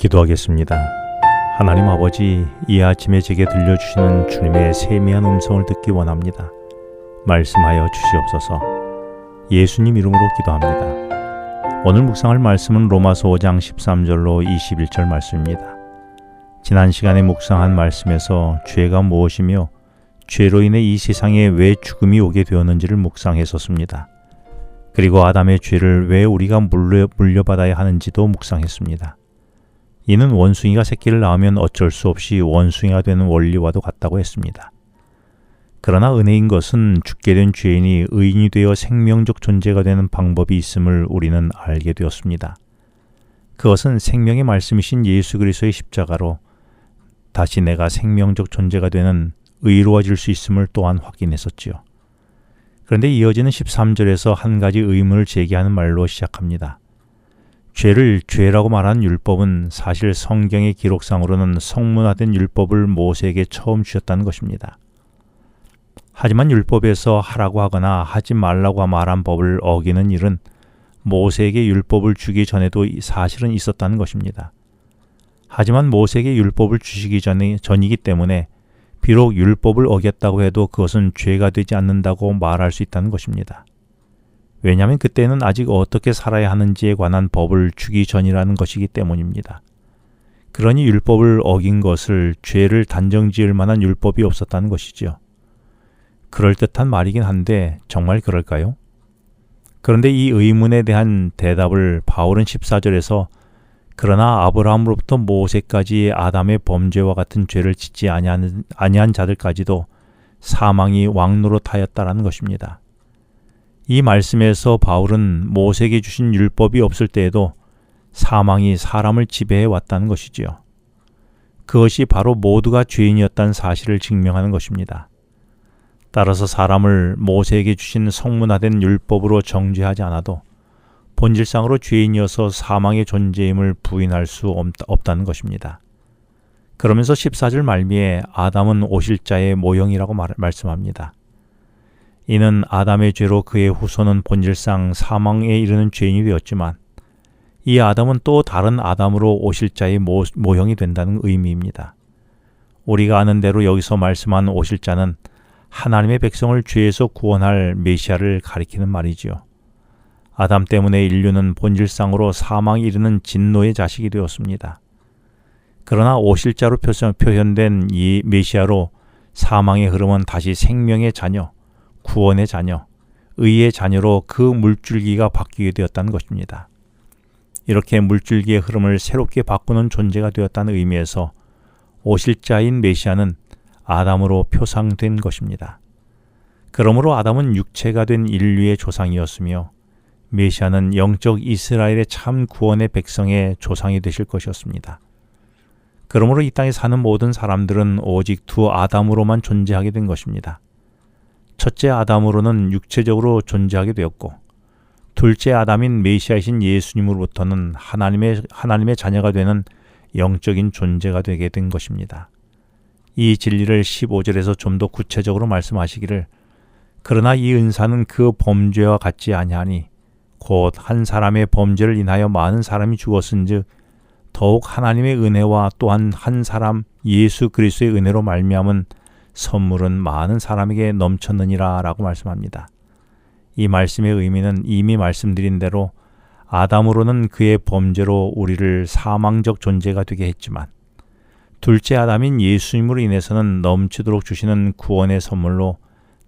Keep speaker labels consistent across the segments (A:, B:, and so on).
A: 기도하겠습니다. 하나님 아버지, 이 아침에 제게 들려주시는 주님의 세미한 음성을 듣기 원합니다. 말씀하여 주시옵소서. 예수님 이름으로 기도합니다. 오늘 묵상할 말씀은 로마서 5장 13절로 21절 말씀입니다. 지난 시간에 묵상한 말씀에서 죄가 무엇이며 죄로 인해 이 세상에 왜 죽음이 오게 되었는지를 묵상했었습니다. 그리고 아담의 죄를 왜 우리가 물려받아야 하는지도 묵상했습니다. 이는 원숭이가 새끼를 낳으면 어쩔 수 없이 원숭이가 되는 원리와도 같다고 했습니다. 그러나 은혜인 것은 죽게 된 죄인이 의인이 되어 생명적 존재가 되는 방법이 있음을 우리는 알게 되었습니다. 그것은 생명의 말씀이신 예수 그리스도의 십자가로 다시 내가 생명적 존재가 되는 의로워질 수 있음을 또한 확인했었지요. 그런데 이어지는 13절에서 한 가지 의문을 제기하는 말로 시작합니다. 죄를 죄라고 말하는 율법은 사실 성경의 기록상으로는 성문화된 율법을 모세에게 처음 주셨다는 것입니다. 하지만 율법에서 하라고 하거나 하지 말라고 말한 법을 어기는 일은 모세에게 율법을 주기 전에도 사실은 있었다는 것입니다. 하지만 모세에게 율법을 주시기 전이기 때문에 비록 율법을 어겼다고 해도 그것은 죄가 되지 않는다고 말할 수 있다는 것입니다. 왜냐하면 그때는 아직 어떻게 살아야 하는지에 관한 법을 주기 전이라는 것이기 때문입니다. 그러니 율법을 어긴 것을 죄를 단정지을 만한 율법이 없었다는 것이지요. 그럴듯한 말이긴 한데 정말 그럴까요? 그런데 이 의문에 대한 대답을 바울은 14절에서 그러나 아브라함으로부터 모세까지 아담의 범죄와 같은 죄를 짓지 아니한 자들까지도 사망이 왕노릇하였다라는 것입니다. 이 말씀에서 바울은 모세에게 주신 율법이 없을 때에도 사망이 사람을 지배해 왔다는 것이지요. 그것이 바로 모두가 죄인이었다는 사실을 증명하는 것입니다. 따라서 사람을 모세에게 주신 성문화된 율법으로 정죄하지 않아도 본질상으로 죄인이어서 사망의 존재임을 부인할 수 없다는 것입니다. 그러면서 14절 말미에 아담은 오실자의 모형이라고 말씀합니다. 이는 아담의 죄로 그의 후손은 본질상 사망에 이르는 죄인이 되었지만 이 아담은 또 다른 아담으로 오실 자의 모형이 된다는 의미입니다. 우리가 아는 대로 여기서 말씀한 오실 자는 하나님의 백성을 죄에서 구원할 메시아를 가리키는 말이지요. 아담 때문에 인류는 본질상으로 사망에 이르는 진노의 자식이 되었습니다. 그러나 오실 자로 표현된 이 메시아로 사망의 흐름은 다시 생명의 자녀, 구원의 자녀, 의의 자녀로 그 물줄기가 바뀌게 되었다는 것입니다. 이렇게 물줄기의 흐름을 새롭게 바꾸는 존재가 되었다는 의미에서 오실 자인 메시아는 아담으로 표상된 것입니다. 그러므로 아담은 육체가 된 인류의 조상이었으며 메시아는 영적 이스라엘의 참 구원의 백성의 조상이 되실 것이었습니다. 그러므로 이 땅에 사는 모든 사람들은 오직 두 아담으로만 존재하게 된 것입니다. 첫째 아담으로는 육체적으로 존재하게 되었고 둘째 아담인 메시아이신 예수님으로부터는 하나님의 자녀가 되는 영적인 존재가 되게 된 것입니다. 이 진리를 15절에서 좀 더 구체적으로 말씀하시기를 그러나 이 은사는 그 범죄와 같지 아니하니 곧 한 사람의 범죄를 인하여 많은 사람이 죽었은즉 더욱 하나님의 은혜와 또한 한 사람 예수 그리스도의 은혜로 말미암은 선물은 많은 사람에게 넘쳤느니라 라고 말씀합니다. 이 말씀의 의미는 이미 말씀드린 대로 아담으로는 그의 범죄로 우리를 사망적 존재가 되게 했지만 둘째 아담인 예수님으로 인해서는 넘치도록 주시는 구원의 선물로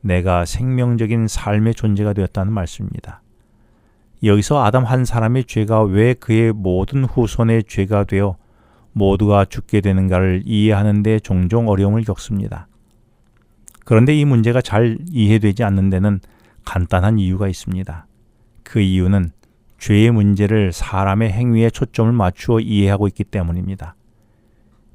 A: 내가 생명적인 삶의 존재가 되었다는 말씀입니다. 여기서 아담 한 사람의 죄가 왜 그의 모든 후손의 죄가 되어 모두가 죽게 되는가를 이해하는 데 종종 어려움을 겪습니다. 그런데 이 문제가 잘 이해되지 않는 데는 간단한 이유가 있습니다. 그 이유는 죄의 문제를 사람의 행위에 초점을 맞추어 이해하고 있기 때문입니다.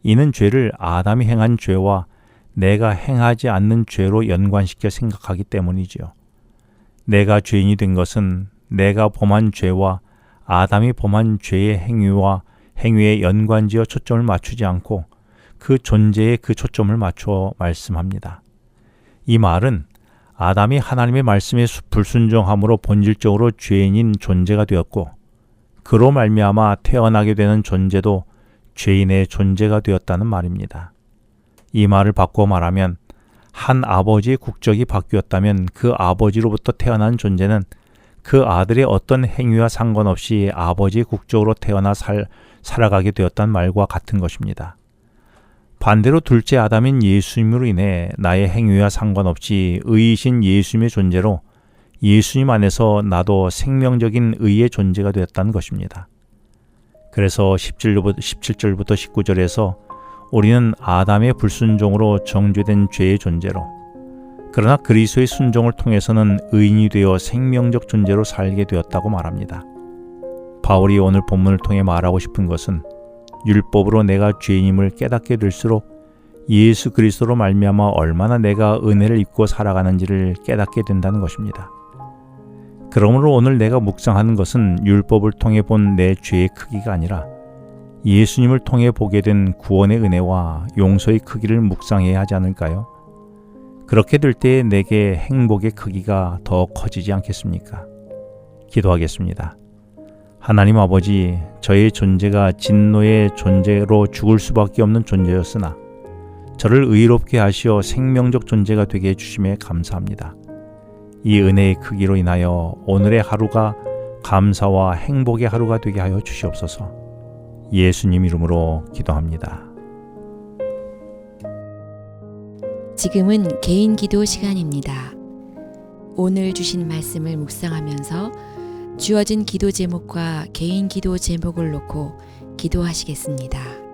A: 이는 죄를 아담이 행한 죄와 내가 행하지 않는 죄로 연관시켜 생각하기 때문이지요. 내가 죄인이 된 것은 내가 범한 죄와 아담이 범한 죄의 행위에 연관지어 초점을 맞추지 않고 그 존재에 그 초점을 맞추어 말씀합니다. 이 말은 아담이 하나님의 말씀에 불순종함으로 본질적으로 죄인인 존재가 되었고 그로 말미암아 태어나게 되는 존재도 죄인의 존재가 되었다는 말입니다. 이 말을 바꿔 말하면 한 아버지의 국적이 바뀌었다면 그 아버지로부터 태어난 존재는 그 아들의 어떤 행위와 상관없이 아버지의 국적으로 태어나 살아가게 되었다는 말과 같은 것입니다. 반대로 둘째 아담인 예수님으로 인해 나의 행위와 상관없이 의이신 예수님의 존재로 예수님 안에서 나도 생명적인 의의 존재가 되었다는 것입니다. 그래서 17절부터 19절에서 우리는 아담의 불순종으로 정죄된 죄의 존재로, 그러나 그리스도의 순종을 통해서는 의인이 되어 생명적 존재로 살게 되었다고 말합니다. 바울이 오늘 본문을 통해 말하고 싶은 것은 율법으로 내가 죄인임을 깨닫게 될수록 예수 그리스도로 말미암아 얼마나 내가 은혜를 입고 살아가는지를 깨닫게 된다는 것입니다. 그러므로 오늘 내가 묵상하는 것은 율법을 통해 본 내 죄의 크기가 아니라 예수님을 통해 보게 된 구원의 은혜와 용서의 크기를 묵상해야 하지 않을까요? 그렇게 될 때에 내게 행복의 크기가 더 커지지 않겠습니까? 기도하겠습니다. 하나님 아버지, 저의 존재가 진노의 존재로 죽을 수밖에 없는 존재였으나 저를 의롭게 하시어 생명적 존재가 되게 해주심에 감사합니다. 이 은혜의 크기로 인하여 오늘의 하루가 감사와 행복의 하루가 되게 하여 주시옵소서. 예수님 이름으로 기도합니다.
B: 지금은 개인 기도 시간입니다. 오늘 주신 말씀을 묵상하면서 주어진 기도 제목과 개인 기도 제목을 놓고 기도하시겠습니다.